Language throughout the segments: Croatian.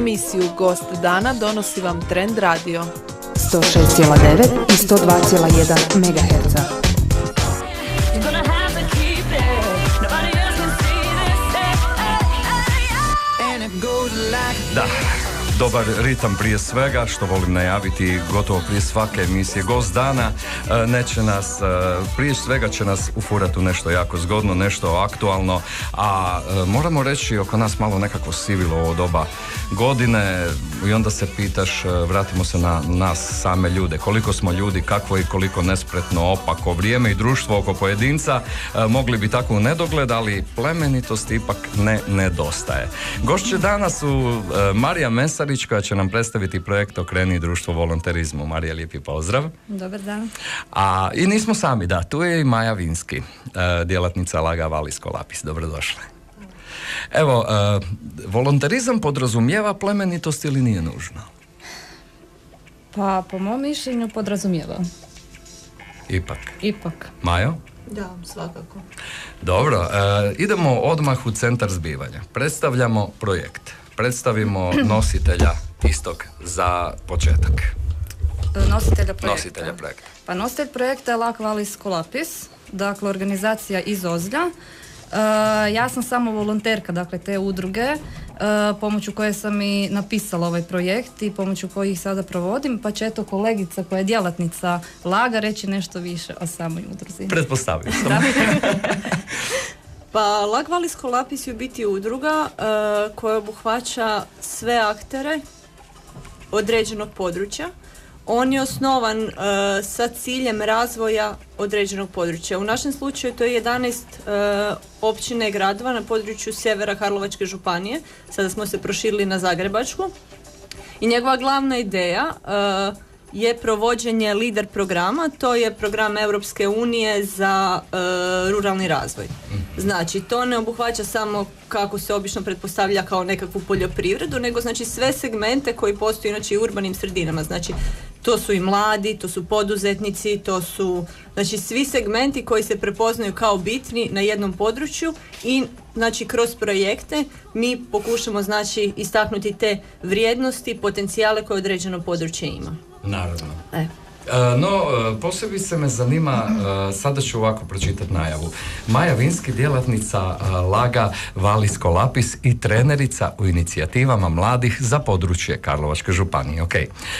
Emisiju Gost dana donosi vam Trend Radio 106,9 i 102,1 MHz. Da, dobar ritam prije svega, što volim najaviti gotovo prije svake emisije Gost dana. Neće nas, prije svega će nas ufurati u nešto jako zgodno, nešto aktualno, a moramo reći oko nas malo nekako sivilo ovo doba godine i onda se pitaš, vratimo se na nas same ljude, koliko smo ljudi, kakvo i koliko nespretno, opako vrijeme i društvo oko pojedinca, mogli bi tako u nedogled, ali plemenitost ipak ne nedostaje. Gošće danas su Marija Mesarić, koja će nam predstaviti projekt Okreni društvo volonterizmu. Marija, lijepi pozdrav. Dobar dan. I nismo sami, da, tu je i Maja Vinski, djelatnica Laga Valisko Lapis. Dobrodošle. Evo, volonterizam podrazumijeva plemenitost ili nije nužno? Pa, po mom mišljenju podrazumijeva. Ipak. Majo? Da, svakako. Dobro, idemo odmah u centar zbivanja. Predstavljamo projekt. Predstavimo nositelja istog za početak. Nositelja projekta. Pa nositelj projekta je Lag Valisko Lapis, dakle organizacija iz Ozlja. Ja sam samo volonterka, dakle te udruge, pomoću koje sam i napisala ovaj projekt i pomoću kojih sada provodim, pa će eto kolegica koja je djelatnica Laga reći nešto više o samoj udruzi. Pretpostavio sam. Pa Lag Valisko Lapis je u biti udruga koja obuhvaća sve aktere određenog područja. On je osnovan sa ciljem razvoja određenog područja. U našem slučaju to je 11 općina i gradova na području sjevera Karlovačke županije. Sada smo se proširili na Zagrebačku. I njegova glavna ideja je provođenje LIDER programa, to je program Europske unije za ruralni razvoj. Znači, to ne obuhvaća samo kako se obično pretpostavlja kao nekakvu poljoprivredu, nego znači sve segmente koji postoje inače u urbanim sredinama. Znači, to su i mladi, to su poduzetnici, to su znači svi segmenti koji se prepoznaju kao bitni na jednom području i znači kroz projekte mi pokušamo znači istaknuti te vrijednosti, potencijale koje određeno područje ima. Naravno. No, posebice me zanima, sada ću ovako pročitati najavu. Maja Vinski, djelatnica Laga Valisko Lapis i trenerica u inicijativama mladih za područje Karlovačke županije. Ok.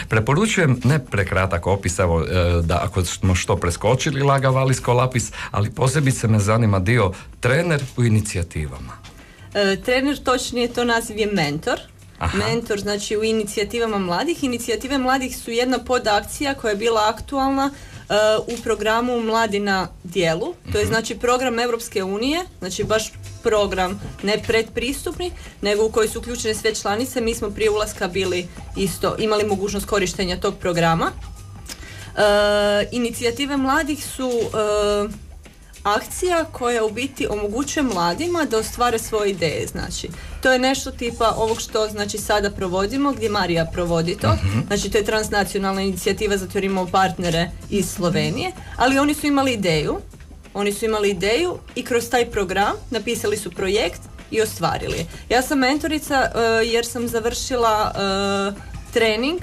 Preporučujem ne prekratak opis, evo, da ako smo što preskočili Laga Valisko Lapis, ali posebice me zanima dio trener u inicijativama. Trener, točnije to naziv je mentor. Aha. Mentor, znači u inicijativama mladih. Inicijative mladih su jedna podakcija koja je bila aktualna u programu Mladi na djelu. To je znači program Europske unije, znači baš program ne predpristupni, nego u koji su uključene sve članice. Mi smo prije ulaska bili isto, imali mogućnost korištenja tog programa. Inicijative mladih su akcija koja u biti omogućuje mladima da ostvare svoje ideje. Znači, to je nešto tipa ovog što znači sada provodimo, gdje Marija provodi to. Znači, to je transnacionalna inicijativa, zato jer imamo partnere iz Slovenije, ali oni su imali ideju i kroz taj program napisali su projekt i ostvarili je. Ja sam mentorica jer sam završila trening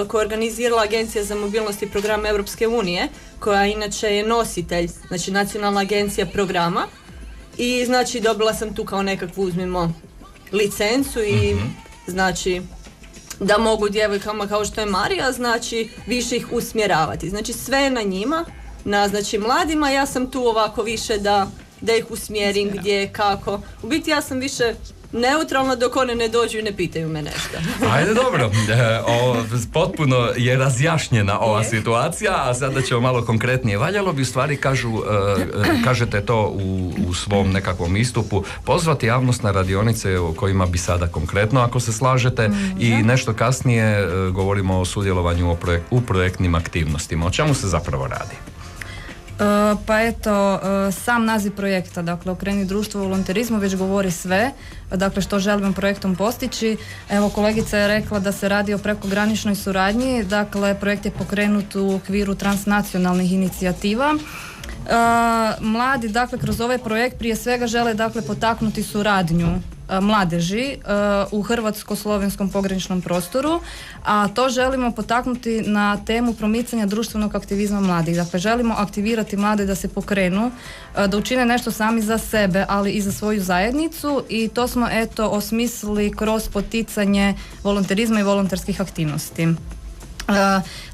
koja je organizirala Agencija za mobilnost i program Europske unije, koja inače je nositelj, znači nacionalna agencija programa, i znači dobila sam tu kao nekakvu, uzmimo, licencu i znači da mogu djevojkama kao što je Marija, znači više ih usmjeravati. Znači sve je na njima, na znači mladima, ja sam tu ovako više da ih usmjerim gdje, kako. U biti ja sam više neutralno dok one ne dođu i ne pitaju me nešto. Ajde, dobro. Potpuno je razjašnjena ova situacija, a sada ćemo malo konkretnije. Valjalo bi u stvari, kažete to u svom nekakvom istupu, pozvati javnost na radionice o kojima bi sada konkretno, ako se slažete, i nešto kasnije govorimo o sudjelovanju u projektnim aktivnostima. O čemu se zapravo radi? Pa eto, sam naziv projekta, dakle Okreni društvo volonterizmu, već govori sve, dakle što želimo projektom postići. Evo, kolegica je rekla da se radi o prekograničnoj suradnji, dakle projekt je pokrenut u okviru transnacionalnih inicijativa. Mladi, dakle, kroz ovaj projekt prije svega žele, dakle, potaknuti suradnju mladeži u hrvatsko-slovenskom pograničnom prostoru, a to želimo potaknuti na temu promicanja društvenog aktivizma mladih. Dakle, želimo aktivirati mlade da se pokrenu, da učine nešto sami za sebe, ali i za svoju zajednicu, i to smo osmislili kroz poticanje volonterizma i volonterskih aktivnosti.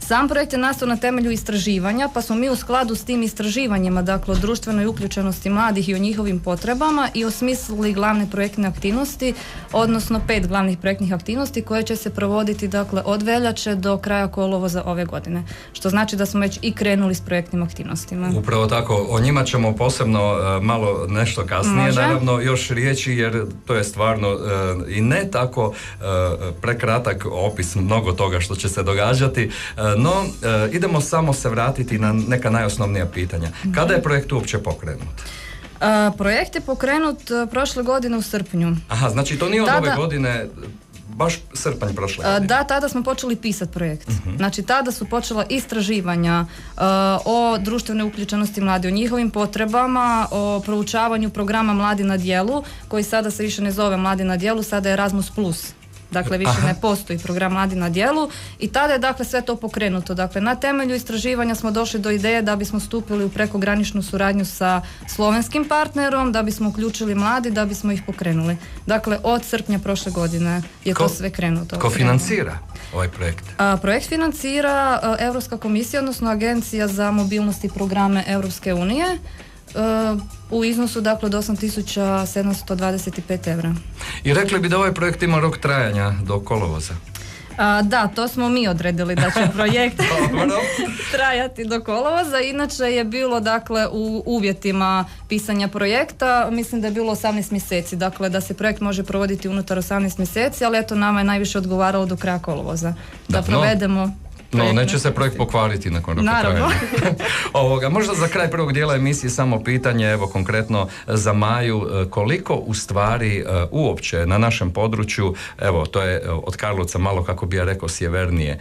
Sam projekt je nastao na temelju istraživanja, pa smo mi u skladu s tim istraživanjima, dakle o društvenoj uključenosti mladih i o njihovim potrebama, i osmislili glavne projektne aktivnosti, odnosno 5 glavnih projektnih aktivnosti koje će se provoditi, dakle, od veljače do kraja kolovoza ove godine, što znači da smo već i krenuli s projektnim aktivnostima. Upravo tako, o njima ćemo posebno malo nešto kasnije, Može. naravno još riječi, jer to je stvarno i ne tako prekratak opis mnogo toga što će se događati. No, idemo samo se vratiti na neka najosnovnija pitanja. Kada je projekt uopće pokrenut? Projekt je pokrenut prošle godine u srpnju. Aha, znači to nije od ove godine, baš srpanj prošle godine. Da, tada smo počeli pisati projekt. Znači, tada su počela istraživanja o društvenoj uključenosti mladih, o njihovim potrebama, o proučavanju programa Mladi na djelu, koji sada se više ne zove Mladi na djelu, sada je Erasmus+. Dakle, više ne postoji program Mladi na djelu, i tada je, dakle, sve to pokrenuto. Dakle, na temelju istraživanja smo došli do ideje da bismo stupili u prekograničnu suradnju sa slovenskim partnerom, da bismo uključili mladi, da bismo ih pokrenuli. Dakle, od srpnja prošle godine je to sve krenuto. Ko financira ovaj projekt? Projekt financira Europska komisija, odnosno Agencija za mobilnost i programe Europske unije, u iznosu, dakle, od 8.725 evra. I rekli bi da ovaj projekt ima rok trajanja do kolovoza? Da, to smo mi odredili da će projekt trajati do kolovoza. Inače je bilo, dakle, u uvjetima pisanja projekta, mislim da je bilo 18 mjeseci, dakle da se projekt može provoditi unutar 18 mjeseci, ali eto, nama je najviše odgovaralo do kraja kolovoza da provedemo. No, neće se projekt pokvariti nakon roka trajanja. Možda za kraj prvog dijela emisije samo pitanje, evo konkretno za Maju, koliko u stvari uopće na našem području, evo to je od Karlovca malo, kako bi ja rekao, sjevernije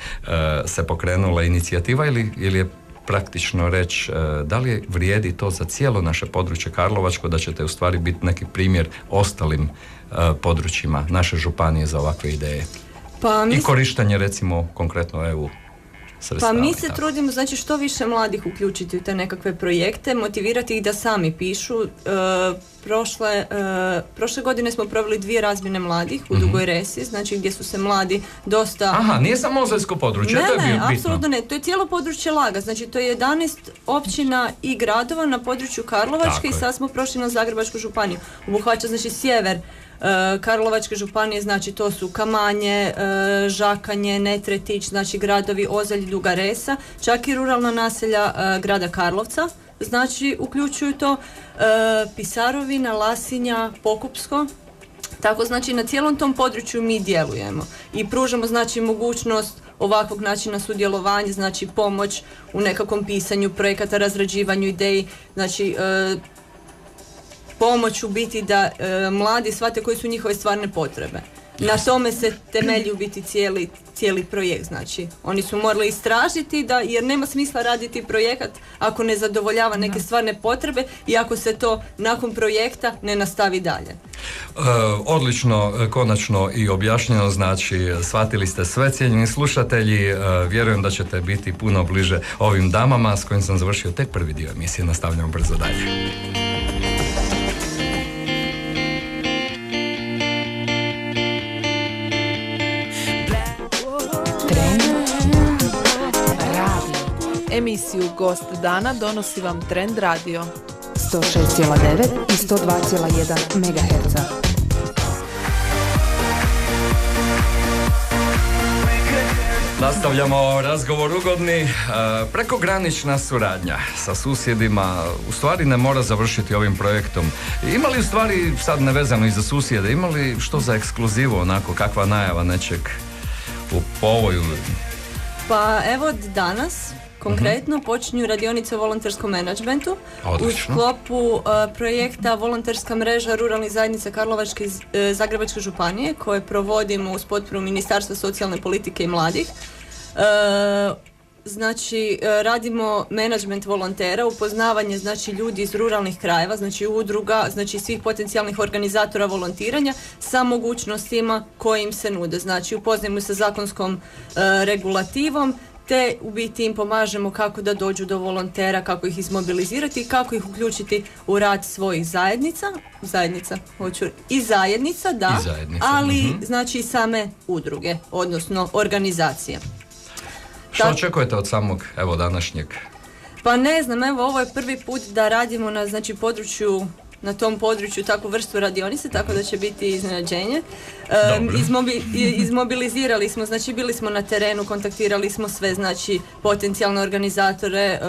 se pokrenula inicijativa, ili je praktično reći, da li vrijedi to za cijelo naše područje karlovačko, da ćete u stvari biti neki primjer ostalim područjima naše županije za ovakve ideje? I korištenje, recimo, konkretno EU sredstava. Pa mi se trudimo, znači, što više mladih uključiti u te nekakve projekte, motivirati ih da sami pišu. Prošle godine smo proveli 2 razmjene mladih u Dugoj Resi, znači gdje su se mladi dosta... Aha, nije samo ozeljsko područje, to je bilo bitno. Ne, apsolutno ne, to je cijelo područje Laga, znači to je 11 općina i gradova na području Karlovačke. I sad smo prošli na Zagrebačku županiju. Obuhvaća, znači, sjever Karlovačke županije, znači to su Kamanje, Žakanje, Netretić, znači gradovi Ozalj, Duga Resa, čak i ruralna naselja grada Karlovca, znači uključuju to, Pisarovina, Lasinja, Pokupsko. Tako, znači, na cijelom tom području mi djelujemo i pružamo, znači, mogućnost ovakvog načina sudjelovanja, znači pomoć u nekakvom pisanju projekata, razrađivanju ideji, znači pomoć u biti da mladi shvate koji su njihove stvarne potrebe. Na tome se temelji u biti cijeli projekt, znači oni su morali istražiti jer nema smisla raditi projekat ako ne zadovoljava neke stvarne potrebe i ako se to nakon projekta ne nastavi dalje. Odlično, konačno i objašnjeno, znači shvatili ste sve, cijenjeni slušatelji, vjerujem da ćete biti puno bliže ovim damama s kojim sam završio tek prvi dio emisije, nastavljamo brzo dalje. Emisiju Gost dana donosi vam Trend Radio 106,9 i 102,1 MHz. Nastavljamo razgovor ugodni. Prekogranična suradnja sa susjedima u stvari ne mora završiti ovim projektom. Ima li u stvari, sad nevezano i za susjede, ima li što za ekskluzivu, onako kakva najava nečeg u povoju? Pa evo od danas konkretno počinju radionice o volonterskom menadžmentu u sklopu projekta Volonterska mreža ruralnih zajednica Karlovačke i Zagrebačke županije koje provodimo uz potporu Ministarstva socijalne politike i mladih. znači radimo menadžment volontera, upoznavanje znači ljudi iz ruralnih krajeva, znači udruga, znači svih potencijalnih organizatora volontiranja sa mogućnostima koje im se nude. Znači upoznajemo sa zakonskom regulativom, te u biti im pomažemo kako da dođu do volontera, kako ih izmobilizirati i kako ih uključiti u rad svojih zajednica, da, ali znači i same udruge, odnosno organizacije. Što očekujete od samog, evo, današnjeg? Pa ne znam, evo, ovo je prvi put da radimo na, znači, na tom području takvu vrstu radionice, tako da će biti iznenađenje. Izmobilizirali smo, znači bili smo na terenu, kontaktirali smo sve, znači, potencijalne organizatore,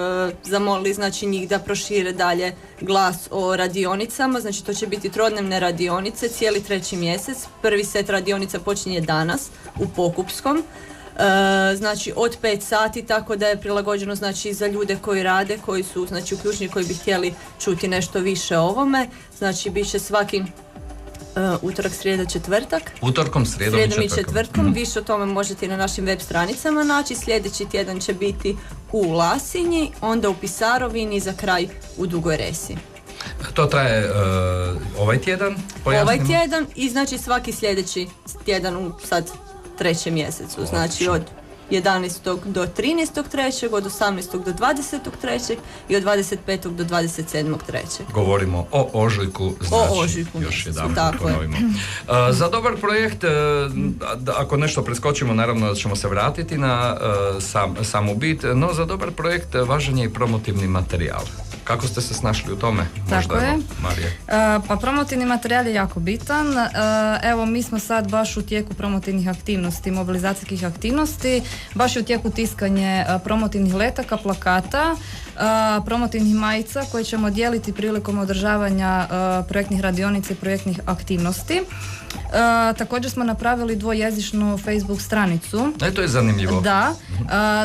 zamolili, znači, njih da prošire dalje glas o radionicama, znači to će biti trodnevne radionice, cijeli 3. mjesec. Prvi set radionica počinje danas u Pokupskom. Znači od 5 sati, tako da je prilagođeno znači za ljude koji rade, koji su znači uključeni, koji bi htjeli čuti nešto više o ovome. Znači bit će svaki utorak, srijeda, četvrtak. Utorkom, srijedom i četvrtkom. Više o tome možete i na našim web stranicama naći. Sljedeći tjedan će biti u Lasinji, onda u Pisarovini i za kraj u Dugoj Resi. To traje ovaj tjedan? Ovaj tjedan i znači svaki sljedeći tjedan u sad 3. mjesecu, znači od 11. do 13.3., od 18. do 20.3. i od 25. do 27.3. Govorimo o ožujku, znači još jedan ponovimo. Za dobar projekt, ako nešto preskočimo, naravno da ćemo se vratiti na samu bit, no za dobar projekt važan je i promotivni materijal. Kako ste se snašli u tome? Tako je. Marija. Pa promotivni materijal je jako bitan. Evo, mi smo sad baš u tijeku promotivnih aktivnosti, mobilizacijskih aktivnosti, baš je u tijeku tiskanje promotivnih letaka, plakata, promotivnih majica koje ćemo dijeliti prilikom održavanja projektnih radionica i projektnih aktivnosti. Također smo napravili dvojezičnu Facebook stranicu. To je zanimljivo. Da,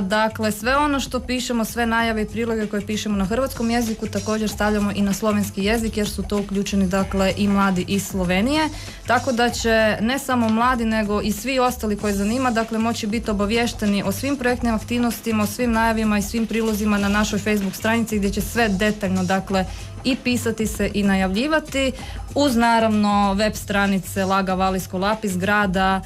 dakle sve ono što pišemo, sve najave i priloge koje pišemo na hrvatskom jeziku također stavljamo i na slovenski jezik, jer su to uključeni dakle i mladi iz Slovenije, tako da će ne samo mladi nego i svi ostali koji zanima dakle moći biti obavješteni o svim projektnim aktivnostima, o svim najavima i svim prilozima na našoj Facebook stranici gdje će sve detaljno dakle i pisati se i najavljivati, uz naravno web stranice Laga Valisko Lapis grada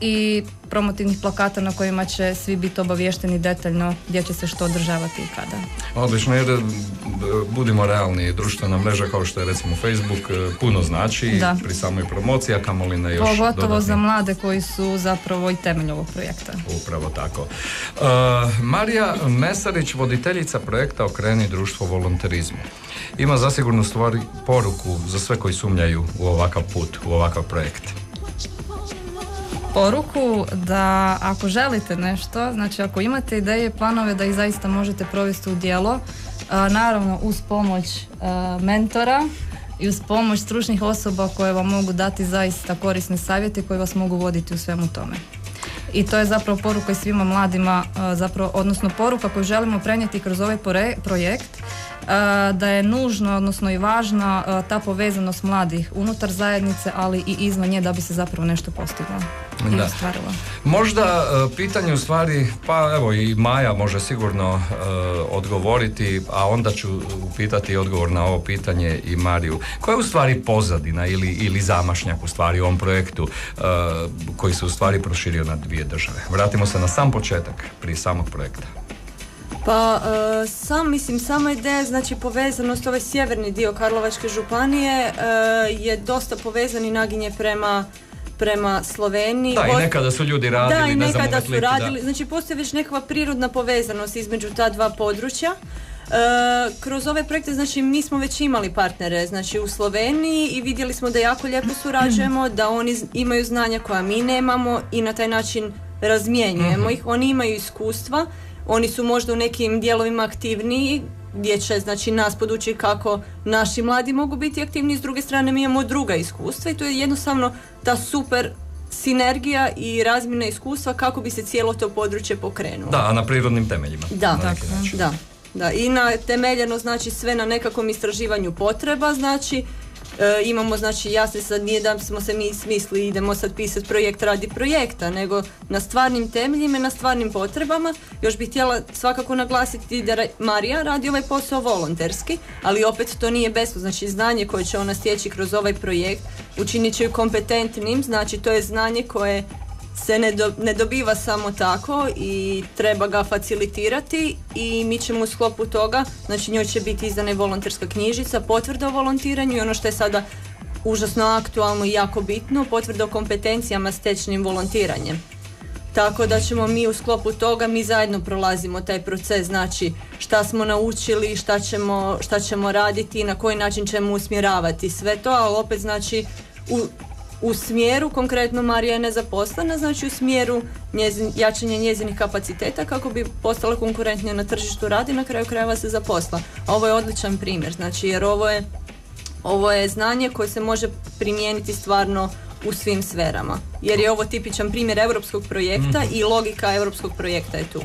i promotivnih plakata na kojima će svi biti obavješteni detaljno gdje će se što održavati i kada. Odlično, jer budimo realni, društvena mreža kao što je recimo Facebook puno znači pri samoj promociji, a kamoli na još pogotovo dodatni. Za mlade koji su zapravo i temelj ovog projekta. Upravo tako. Marija Mesarić, voditeljica projekta Okreni društvo volonterizmu. Ima zasigurno stvari poruku za sve koji sumnjaju u ovakav put, u ovakav projekt. Poruku da ako želite nešto, znači ako imate ideje i planove da ih zaista možete provesti u djelo, naravno uz pomoć mentora i uz pomoć stručnih osoba koje vam mogu dati zaista korisne savjete koji vas mogu voditi u svemu tome. I to je zapravo poruka i svima mladima, odnosno poruka koju želimo prenijeti kroz ovaj projekt, da je nužno, odnosno i važna ta povezanost mladih unutar zajednice, ali i izvan nje da bi se zapravo nešto postiglo i ostvarilo. Možda pitanje u stvari, pa evo i Maja može sigurno odgovoriti, a onda ću pitati odgovor na ovo pitanje i Mariju. Koja je u stvari pozadina ili zamašnjak u stvari u ovom projektu koji se u stvari proširio na 2 države? Vratimo se na sam početak prije samog projekta. Pa sama ideja, znači povezanost, ovaj sjeverni dio Karlovačke županije je dosta povezan i naginje prema Sloveniji. Da, i nekada su ljudi radili. Da, i nekada su radili. Znači postoji već nekakva prirodna povezanost između ta dva područja. Kroz ove projekte, znači mi smo već imali partnere, znači u Sloveniji, i vidjeli smo da jako lijepo surađujemo, da oni imaju znanja koja mi nemamo i na taj način razmjenjujemo ih. Oni imaju iskustva, oni su možda u nekim dijelovima aktivniji, gdje će znači nas podući kako naši mladi mogu biti aktivni, s druge strane mi imamo druga iskustva i to je jednostavno ta super sinergija i razmjena iskustva kako bi se cijelo to područje pokrenulo. Da, a na prirodnim temeljima. Da. I temeljeno znači sve na nekakvom istraživanju potreba, znači imamo, znači jasno sad nije da smo se mi smislili idemo sad pisati projekt radi projekta, nego na stvarnim temeljima i na stvarnim potrebama. Još bih htjela svakako naglasiti da Marija radi ovaj posao volonterski, ali opet to nije besplatno, znači znanje koje će ona stječi kroz ovaj projekt učinit će ju kompetentnim, znači to je znanje koje se ne dobiva samo tako i treba ga facilitirati i mi ćemo u sklopu toga, znači njoj će biti izdana i volonterska knjižica, potvrda o volontiranju i ono što je sada užasno aktualno i jako bitno, potvrda o kompetencijama stečenim volontiranjem. Tako da ćemo mi u sklopu toga, mi zajedno prolazimo taj proces, znači šta smo naučili, šta ćemo raditi i na koji način ćemo usmjeravati sve to, ali opet znači u smjeru, konkretno Marija je nezaposlena, znači u smjeru jačanja njezinih kapaciteta kako bi postala konkurentnija na tržištu rada i na kraju krajeva se zaposla. A ovo je odličan primjer, znači jer ovo je znanje koje se može primijeniti stvarno u svim sferama. Jer je ovo tipičan primjer europskog projekta i logika europskog projekta je tu.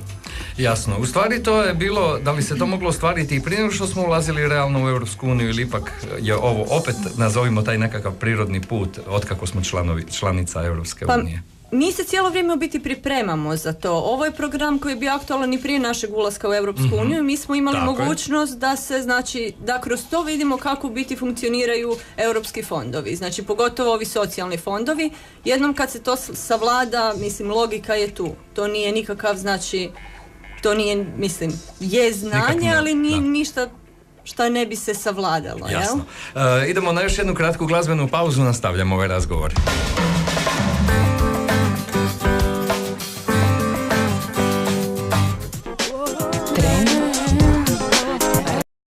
Jasno. U stvari to je bilo, da li se to moglo ostvariti i prije nego što smo ulazili realno u Europsku uniju ili ipak je ovo opet, nazovimo taj nekakav prirodni put otkako smo članica Europske unije? Mi se cijelo vrijeme u biti pripremamo za to. Ovo je program koji je bio aktualan i prije našeg ulaska u Europsku uniju. Mi smo imali mogućnost da se, znači, da kroz to vidimo kako u biti funkcioniraju europski fondovi. Znači, pogotovo ovi socijalni fondovi. Jednom kad se to savlada, mislim, logika je tu. To nije nikakav, znači, to nije, mislim, je znanje, ali nije ništa šta ne bi se savladalo. Jasno. Idemo na još jednu kratku glazbenu pauzu, nastavljamo ovaj razgovor.